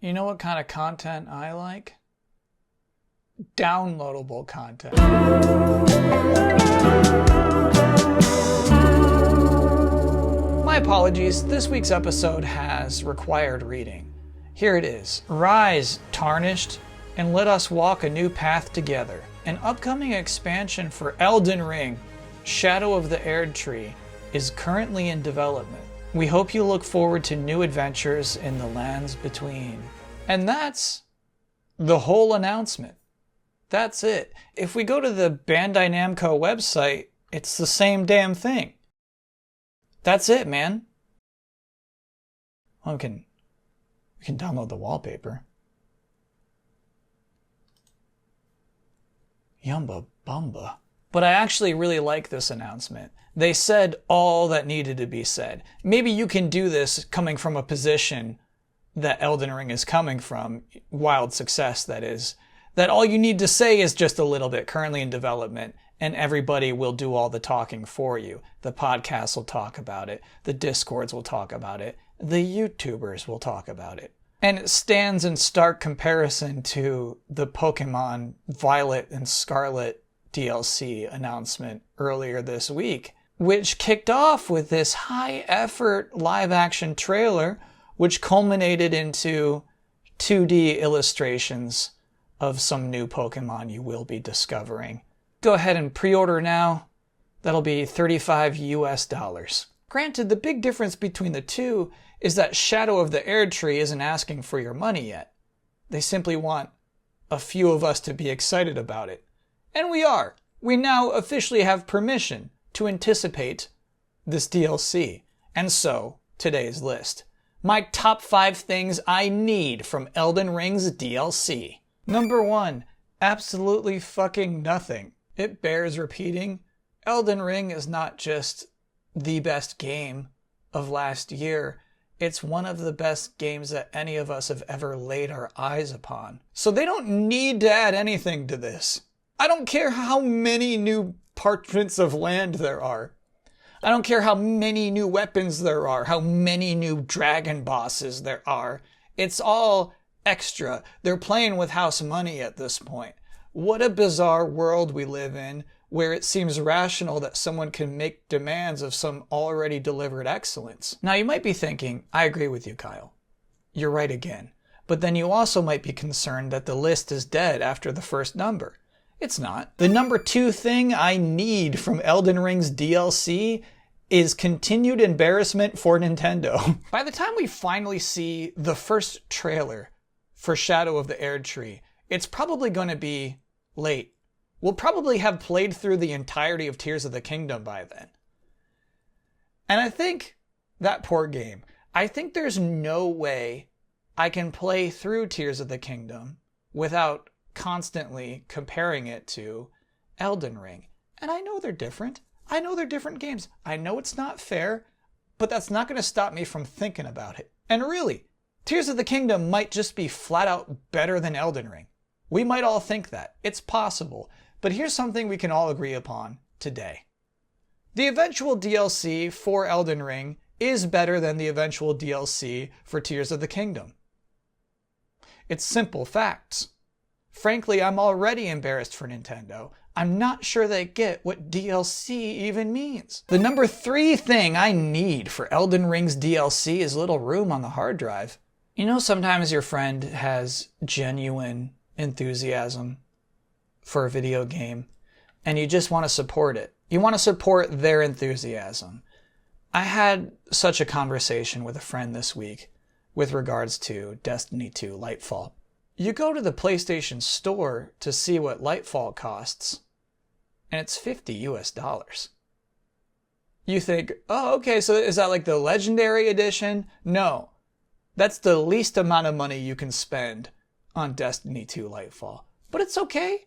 You know what kind of content I like? Downloadable content. My apologies, this week's episode has required reading. Here it is. Rise, tarnished, and let us walk a new path together. An upcoming expansion for Elden Ring, Shadow of the Erdtree, is currently in development. We hope you look forward to new adventures in the lands between. And that's the whole announcement. That's it. If we go to the Bandai Namco website, it's the same damn thing. That's it, man. Well, we can download the wallpaper. Yumba bumba. But I actually really like this announcement. They said all that needed to be said. Maybe you can do this coming from a position that Elden Ring is coming from, wild success that is, that all you need to say is just a little bit, currently in development, and everybody will do all the talking for you. The podcasts will talk about it, the Discords will talk about it, the YouTubers will talk about it. And it stands in stark comparison to the Pokemon Violet and Scarlet DLC announcement earlier this week, which kicked off with this high-effort live-action trailer, which culminated into 2D illustrations of some new Pokemon you will be discovering. Go ahead and pre-order now. That'll be $35 US. Granted, the big difference between the two is that Shadow of the Erdtree isn't asking for your money yet. They simply want a few of us to be excited about it. And we are. We now officially have permission to anticipate this DLC. And so, today's list. My top 5 things I need from Elden Ring's DLC. Number 1, absolutely fucking nothing. It bears repeating. Elden Ring is not just the best game of last year. It's one of the best games that any of us have ever laid our eyes upon. So they don't need to add anything to this. I don't care how many new parchments of land there are. I don't care how many new weapons there are, how many new dragon bosses there are. It's all extra. They're playing with house money at this point. What a bizarre world we live in, where it seems rational that someone can make demands of some already delivered excellence. Now you might be thinking, I agree with you, Kyle. You're right again. But then you also might be concerned that the list is dead after the first number. It's not. The number 2 thing I need from Elden Ring's DLC is continued embarrassment for Nintendo. By the time we finally see the first trailer for Shadow of the Erdtree, it's probably going to be late. We'll probably have played through the entirety of Tears of the Kingdom by then. And I think that poor game. I think there's no way I can play through Tears of the Kingdom without constantly comparing it to Elden Ring. And I know they're different. I know they're different games. I know it's not fair, but that's not going to stop me from thinking about it. And really, Tears of the Kingdom might just be flat out better than Elden Ring. We might all think that. It's possible. But here's something we can all agree upon today. The eventual DLC for Elden Ring is better than the eventual DLC for Tears of the Kingdom. It's simple facts. Frankly, I'm already embarrassed for Nintendo. I'm not sure they get what DLC even means. The number 3 thing I need for Elden Ring's DLC is little room on the hard drive. You know, sometimes your friend has genuine enthusiasm for a video game, and you just want to support it. You want to support their enthusiasm. I had such a conversation with a friend this week with regards to Destiny 2 Lightfall. You go to the PlayStation Store to see what Lightfall costs, and it's $50 US. You think, oh, okay, so is that like the Legendary Edition? No. That's the least amount of money you can spend on Destiny 2 Lightfall. But it's okay.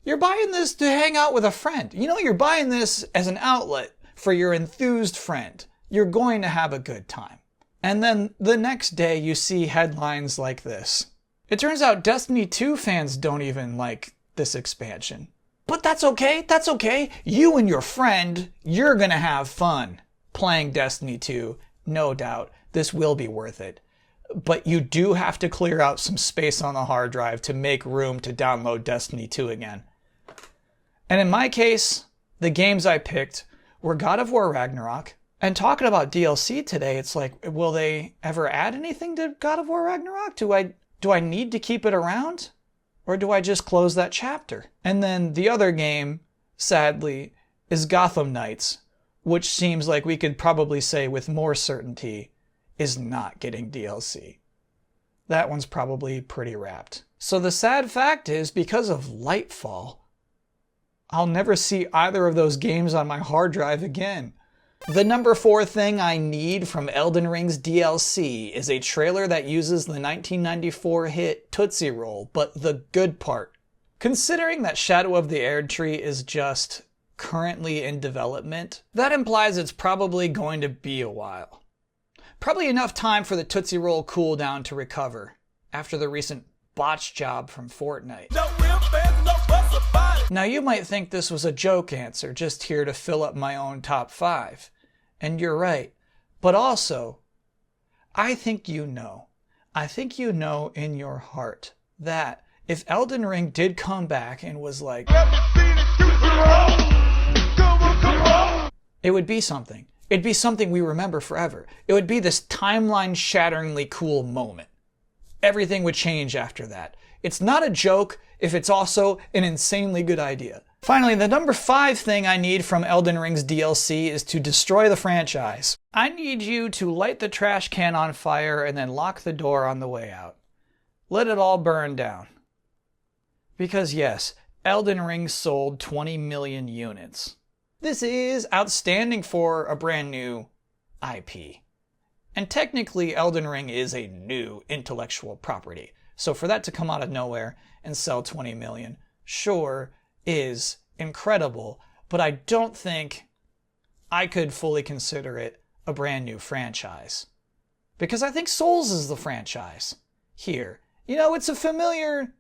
You're buying this to hang out with a friend. You know, you're buying this as an outlet for your enthused friend. You're going to have a good time. And then the next day you see headlines like this. It turns out Destiny 2 fans don't even like this expansion. But that's okay. That's okay. You and your friend, you're going to have fun playing Destiny 2. No doubt. This will be worth it. but you do have to clear out some space on the hard drive to make room to download Destiny 2 again. And in my case, the games I picked were God of War Ragnarok. And talking about DLC today, it's like, will they ever add anything to God of War Ragnarok? Do I need to keep it around? Or do I just close that chapter? And then the other game, sadly, is Gotham Knights, which seems like we could probably say with more certainty is not getting DLC. That one's probably pretty wrapped. So the sad fact is, because of Lightfall, I'll never see either of those games on my hard drive again. The number 4 thing I need from Elden Ring's DLC is a trailer that uses the 1994 hit Tootsie Roll, but the good part. Considering that Shadow of the Erdtree is just currently in development, that implies it's probably going to be a while. Probably enough time for the Tootsie Roll cooldown to recover after the recent botch job from Fortnite. Now you might think this was a joke answer, just here to fill up my own top 5. And you're right. But also, I think you know in your heart that if Elden Ring did come back and was like, it would be something. It'd be something we remember forever. It would be this timeline-shatteringly cool moment. Everything would change after that. It's not a joke if it's also an insanely good idea. Finally, the number 5 thing I need from Elden Ring's DLC is to destroy the franchise. I need you to light the trash can on fire and then lock the door on the way out. Let it all burn down. Because yes, Elden Ring sold 20 million units. This is outstanding for a brand new IP. And technically, Elden Ring is a new intellectual property. So for that to come out of nowhere and sell 20 million, sure, is incredible, but I don't think I could fully consider it a brand new franchise. Because I think Souls is the franchise here. You know, it's a familiar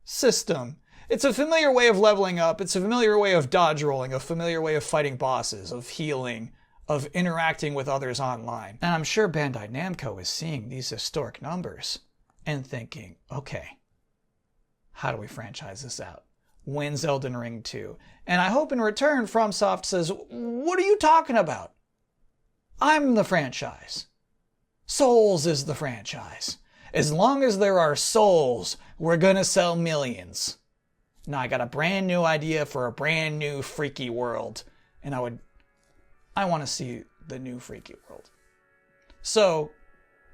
system. It's a familiar way of leveling up. It's a familiar way of dodge rolling, a familiar way of fighting bosses, of healing, of interacting with others online. And I'm sure Bandai Namco is seeing these historic numbers and thinking, okay, how do we franchise this out? When's Elden Ring 2? And I hope in return FromSoft says, what are you talking about? I'm the franchise. Souls is the franchise. As long as there are souls, we're gonna sell millions. Now I got a brand new idea for a brand new freaky world. And I want to see the new freaky world. So,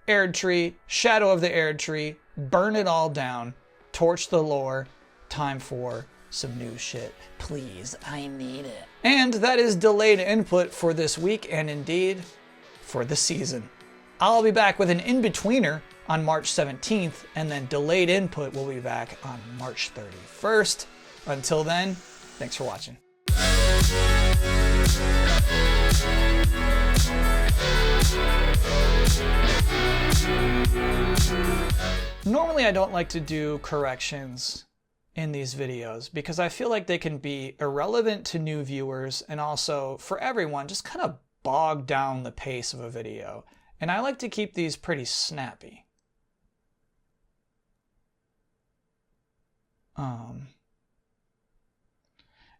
Erdtree, Shadow of the Erdtree, burn it all down, torch the lore, time for some new shit. Please, I need it. And that is delayed input for this week and indeed for the season. I'll be back with an in-betweener on March 17th, and then delayed input will be back on March 31st. Until then, thanks for watching. Normally I don't like to do corrections in these videos because I feel like they can be irrelevant to new viewers and also for everyone just kind of bog down the pace of a video. And I like to keep these pretty snappy.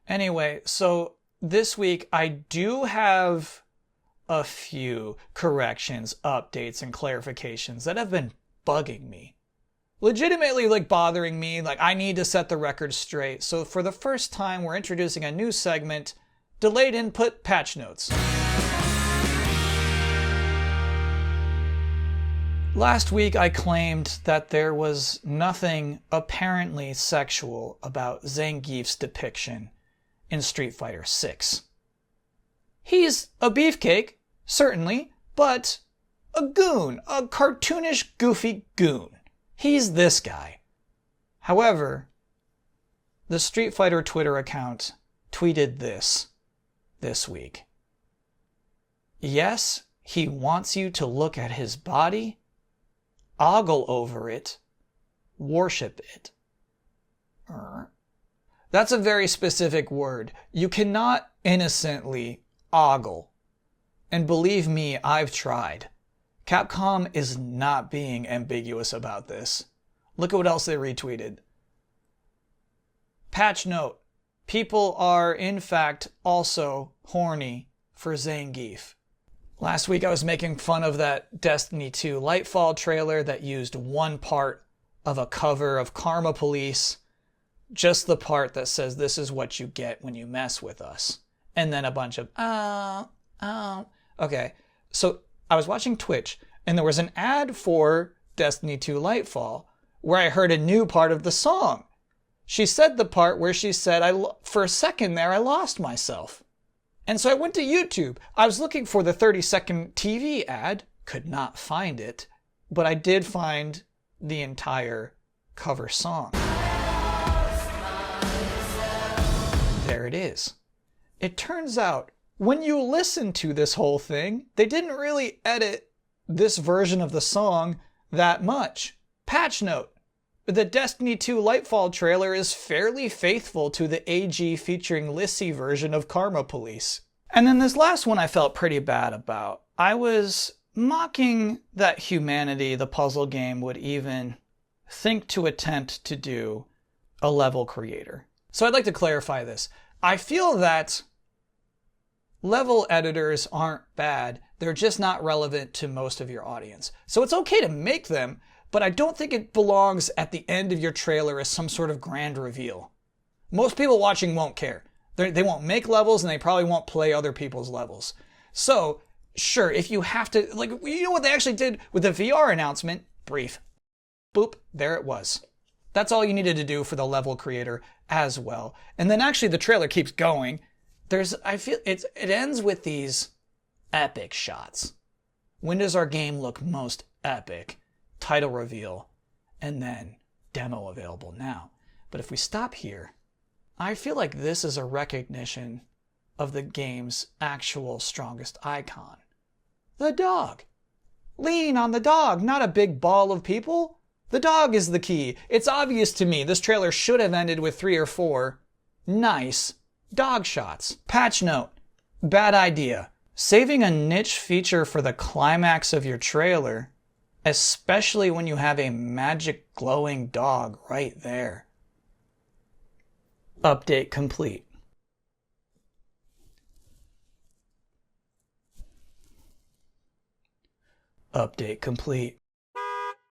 Anyway, so this week I do have a few corrections, updates, and clarifications that have been bugging me. Legitimately bothering me, I need to set the record straight. So for the first time, we're introducing a new segment, Delayed Input Patch Notes. Last week I claimed that there was nothing apparently sexual about Zangief's depiction in Street Fighter 6. He's a beefcake, certainly, but a goon, a cartoonish, goofy goon. He's this guy. However, the Street Fighter Twitter account tweeted this week. Yes, he wants you to look at his body, ogle over it, worship it. That's a very specific word. You cannot innocently ogle. And believe me, I've tried. Capcom is not being ambiguous about this. Look at what else they retweeted. Patch note. People are, in fact, also horny for Zangief. Last week I was making fun of that Destiny 2 Lightfall trailer that used one part of a cover of Karma Police, just the part that says this is what you get when you mess with us. And then a bunch of, Okay, so I was watching Twitch and there was an ad for Destiny 2 Lightfall where I heard a new part of the song. She said the part where she said, for a second there, I lost myself. And so I went to YouTube. I was looking for the 30-second TV ad, could not find it, but I did find the entire cover song. There it is. It turns out, when you listen to this whole thing, they didn't really edit this version of the song that much. Patch note. The Destiny 2 Lightfall trailer is fairly faithful to the AG featuring Lissy version of Karma Police. And then this last one I felt pretty bad about. I was mocking that Humanity, the puzzle game, would even think to attempt to do a level creator. So I'd like to clarify this. I feel that level editors aren't bad. They're just not relevant to most of your audience. So it's okay to make them, but I don't think it belongs at the end of your trailer as some sort of grand reveal. Most people watching won't care. They won't make levels and they probably won't play other people's levels. So, sure, if you have to, like, you know what they actually did with the VR announcement? Brief. Boop, there it was. That's all you needed to do for the level creator as well. And then actually the trailer keeps going. I feel it ends with these epic shots. When does our game look most epic? Title reveal, and then demo available now. But if we stop here, I feel like this is a recognition of the game's actual strongest icon. The dog. Lean on the dog, not a big ball of people. The dog is the key. It's obvious to me this trailer should have ended with 3 or 4 nice dog shots. Patch note. Bad idea. Saving a niche feature for the climax of your trailer, especially when you have a magic glowing dog right there. Update complete. Update complete.